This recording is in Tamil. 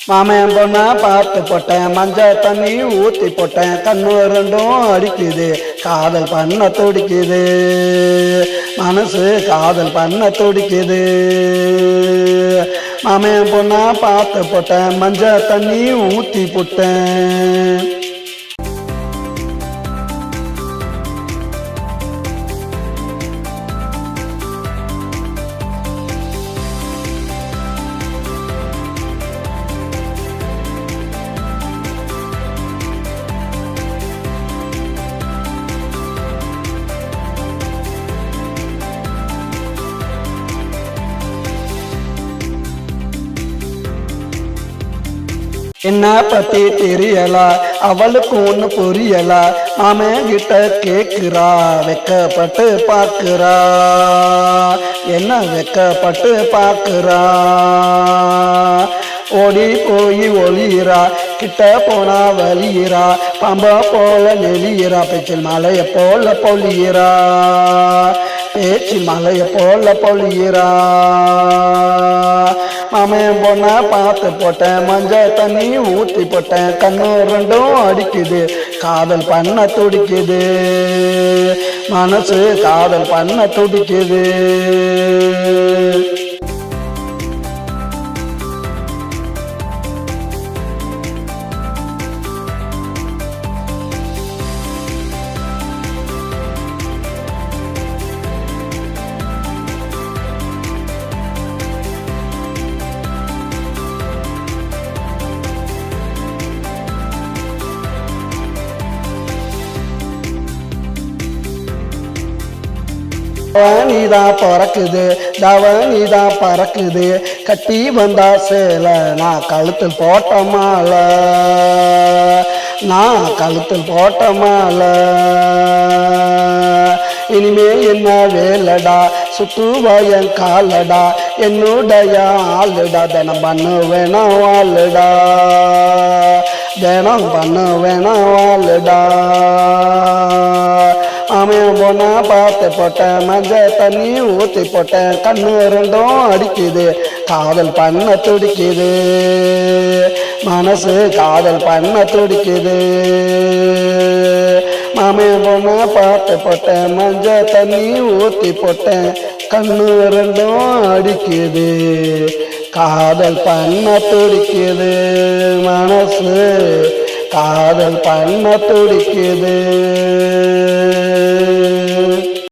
மாமன் பொண்ணா பார்த்து போட்டேன், மஞ்சள் தண்ணி ஊற்றி போட்டேன், கண்ணு ரெண்டும் அடிக்குது, காதல் பண்ண துடிக்குது, மனசு காதல் பண்ண துடிக்குது. மாமன் பொண்ணா பார்த்து போட்டேன், மஞ்சள் தண்ணி ஊற்றி போட்டேன். என்ன பத்தி தெரியல, அவளுக்கு ஒண்ணு புரியல, மாமன் கிட்ட கேக்குறா, வெக்கப்பட்டு பார்க்கிறா, என்ன வெக்கப்பட்டு பார்க்கிறா. ஓடி போய் ஒளியிறா, கிட்ட போனா வலியிறா, பாம்பா போல நெளியிறா, பேச்சில் மலைய போல பொழியிறா, பேச்சில் மலைய போல பொழியிறா. மாமன் பொண்ணா பார்த்து போட்டேன், மஞ்சள் தண்ணி ஊற்றி போட்டேன், கண்ணு ரெண்டும் அடிக்குது, காதல் பண்ண துடிக்குது, மனசு காதல் பண்ண துடிக்குது. நீதான் பறக்குது, தவனிதான் பறக்குது, கட்டி வந்தா சேல, நான் கழுத்தில் போட்ட மாலை, நான் கழுத்தில் போட்ட மாலை. இனிமேல் என்ன வேலடா, சுத்துவா என் காலடா, என்னுடைய ஆளுடா, தினம் பண்ணு வேணாம் வாழுடா, தினம் பண்ணு வேணாம் வாழுடா. மாமன் பொண்ணா பார்த்து போட்டேன், மஞ்சள் தண்ணி ஊற்றி போட்டேன், கண்ணு ரெண்டும் அடிக்குது, காதல் பண்ண துடிக்குது, மனசு காதல் பண்ண துடிக்குது. மாமன் பொண்ணா பார்த்து போட்டேன், மஞ்சள் தண்ணி ஊற்றி போட்டேன், கண்ணு ரெண்டும் அடிக்குது, காதல் பண்ண துடிக்குது, மனசு காதல் பண்ண துடிக்குது.